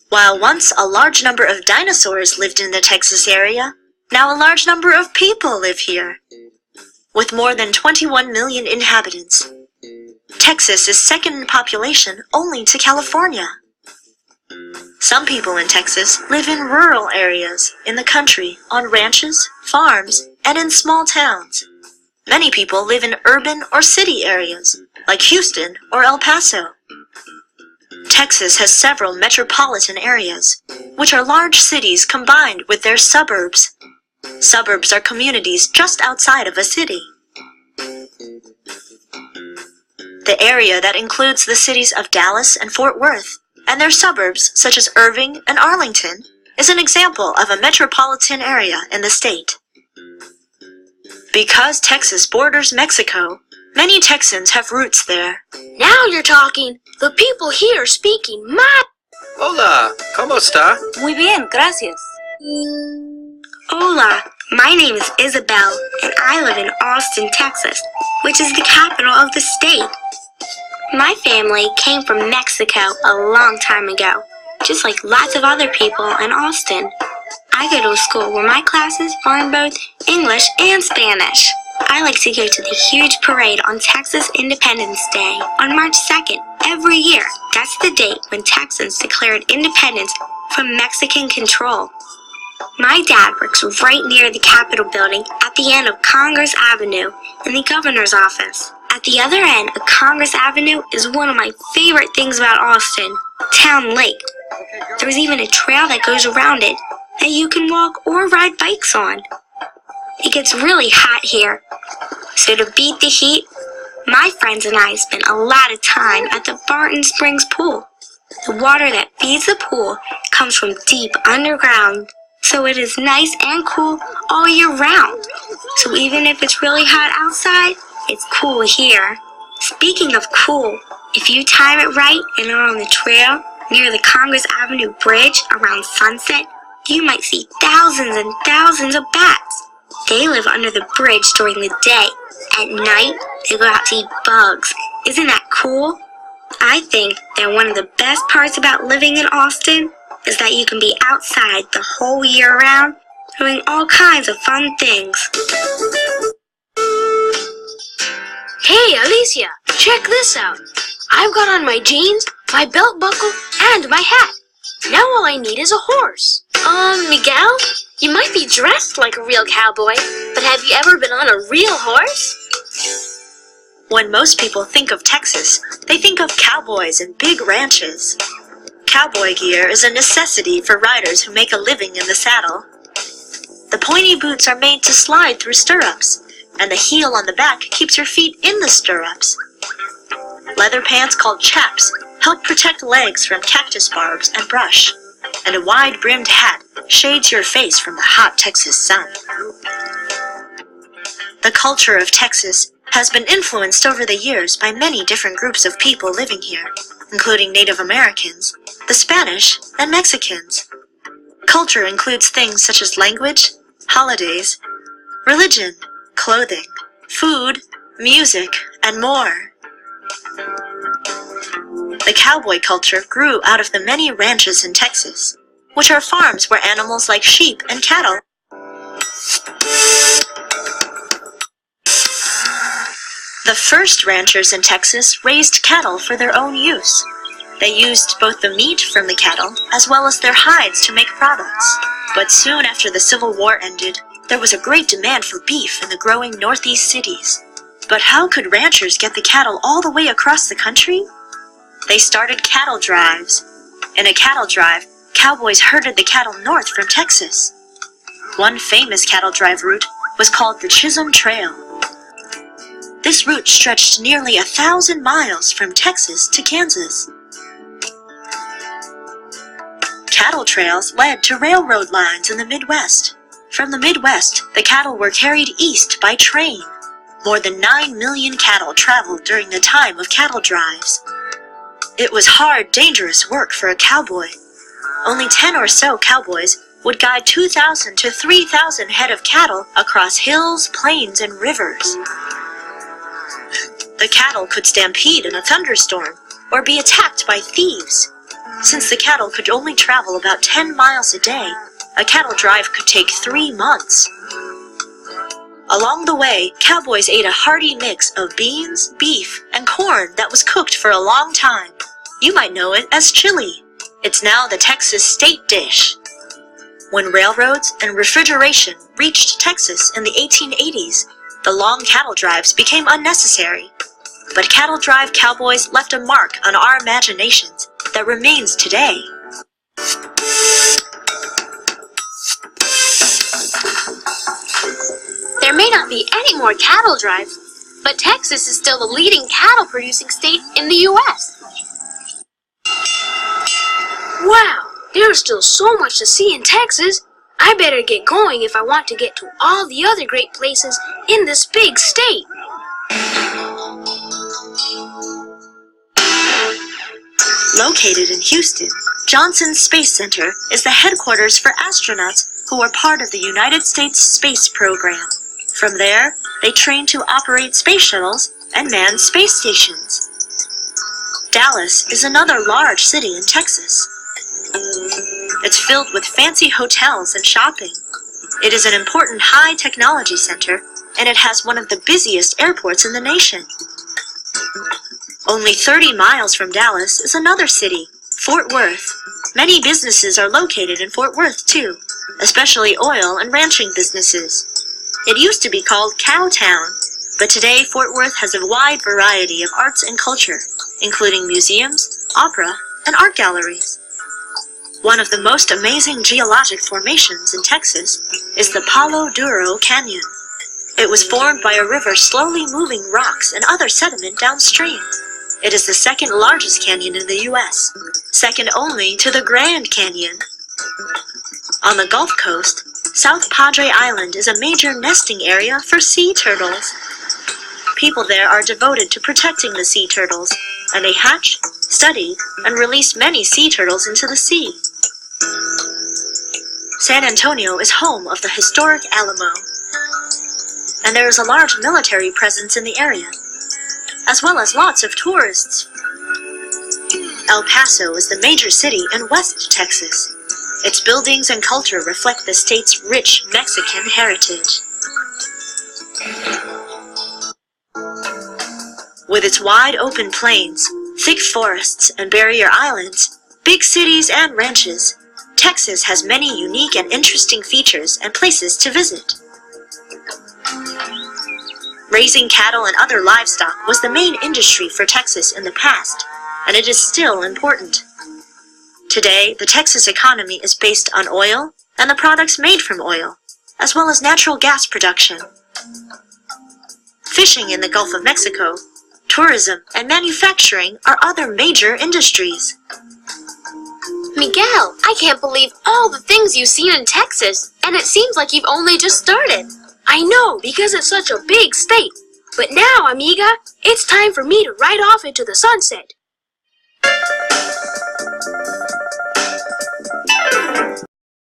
While once a large number of dinosaurs lived in the Texas area, now a large number of people live here. With more than 21 million inhabitants, Texas is second in population only to California. Some people in Texas live in rural areas, in the country, on ranches, farms, and in small towns. Many people live in urban or city areas, like Houston or El Paso. Texas has several metropolitan areas, which are large cities combined with their suburbs. Suburbs are communities just outside of a city. The area that includes the cities of Dallas and Fort Worth, and their suburbs such as Irving and Arlington, is an example of a metropolitan area in the state. Because Texas borders Mexico, many Texans have roots there. Now you're talking! The people here are speaking my... Hola, ¿cómo está? Muy bien, gracias. Hola, my name is Isabel, and I live in Austin, Texas, which is the capital of the state. My family came from Mexico a long time ago, just like lots of other people in Austin. I go to a school where my classes are in both English and Spanish. I like to go to the huge parade on Texas Independence Day on March 2nd every year. That's the date when Texans declared independence from Mexican control. My dad works right near the Capitol building at the end of Congress Avenue in the governor's office. At the other end of Congress Avenue is one of my favorite things about Austin, Town Lake. There's even a trail that goes around it that you can walk or ride bikes on. It gets really hot here, so to beat the heat, my friends and I spend a lot of time at the Barton Springs pool. The water that feeds the pool comes from deep underground, so it is nice and cool all year round. So even if it's really hot outside, it's cool here. Speaking of cool, if you time it right and are on the trail near the Congress Avenue Bridge around sunset, you might see thousands and thousands of bats. They live under the bridge during the day. At night, they go out to eat bugs. Isn't that cool? I think that one of the best parts about living in Austin is that you can be outside the whole year round, doing all kinds of fun things. Hey, Alicia, check this out. I've got on my jeans, my belt buckle, and my hat. Now all I need is a horse. Miguel, you might be dressed like a real cowboy, but have you ever been on a real horse? When most people think of Texas, they think of cowboys and big ranches. Cowboy gear is a necessity for riders who make a living in the saddle. The pointy boots are made to slide through stirrups, and the heel on the back keeps your feet in the stirrups. Leather pants called chaps help protect legs from cactus barbs and brush, and a wide-brimmed hat shades your face from the hot Texas sun. The culture of Texas has been influenced over the years by many different groups of people living here, including Native Americans, the Spanish, and Mexicans. Culture includes things such as language, holidays, religion, clothing, food, music, and more. The cowboy culture grew out of the many ranches in Texas, which are farms where animals like sheep and cattle. The first ranchers in Texas raised cattle for their own use. They used both the meat from the cattle as well as their hides to make products. But soon after the Civil War ended, there was a great demand for beef in the growing northeast cities. But how could ranchers get the cattle all the way across the country? They started cattle drives. In a cattle drive, cowboys herded the cattle north from Texas. One famous cattle drive route was called the Chisholm Trail. This route stretched nearly 1,000 miles from Texas to Kansas. Cattle trails led to railroad lines in the Midwest. From the Midwest, the cattle were carried east by train. More than 9 million cattle traveled during the time of cattle drives. It was hard, dangerous work for a cowboy. Only 10 or so cowboys would guide 2,000 to 3,000 head of cattle across hills, plains, and rivers. The cattle could stampede in a thunderstorm or be attacked by thieves. Since the cattle could only travel about 10 miles a day, a cattle drive could take 3 months. Along the way, cowboys ate a hearty mix of beans, beef, and corn that was cooked for a long time. You might know it as chili. It's now the Texas state dish. When railroads and refrigeration reached Texas in the 1880s, the long cattle drives became unnecessary. But cattle drive cowboys left a mark on our imaginations that remains today. There may not be any more cattle drives, but Texas is still the leading cattle-producing state in the U.S. Wow, there's still so much to see in Texas. I better get going if I want to get to all the other great places in this big state. Located in Houston, Johnson Space Center is the headquarters for astronauts who are part of the United States space program. From there, they train to operate space shuttles and man space stations. Dallas is another large city in Texas. It's filled with fancy hotels and shopping. It is an important high-technology center, and it has one of the busiest airports in the nation. Only 30 miles from Dallas is another city, Fort Worth. Many businesses are located in Fort Worth, too, especially oil and ranching businesses. It used to be called Cowtown, but today Fort Worth has a wide variety of arts and culture, including museums, opera, and art galleries. One of the most amazing geologic formations in Texas is the Palo Duro Canyon. It was formed by a river slowly moving rocks and other sediment downstream. It is the second largest canyon in the U.S., second only to the Grand Canyon. On the Gulf Coast, South Padre Island is a major nesting area for sea turtles. People there are devoted to protecting the sea turtles, and they hatch, study, and release many sea turtles into the sea. San Antonio is home of the historic Alamo, and there is a large military presence in the area, as well as lots of tourists. El Paso is the major city in West Texas. Its buildings and culture reflect the state's rich Mexican heritage. With its wide open plains, thick forests, and barrier islands, big cities and ranches, Texas has many unique and interesting features and places to visit. Raising cattle and other livestock was the main industry for Texas in the past, and it is still important. Today, the Texas economy is based on oil and the products made from oil, as well as natural gas production. Fishing in the Gulf of Mexico, tourism, and manufacturing are other major industries. Miguel, I can't believe all the things you've seen in Texas, and it seems like you've only just started. I know, because it's such a big state. But now, amiga, it's time for me to ride off into the sunset.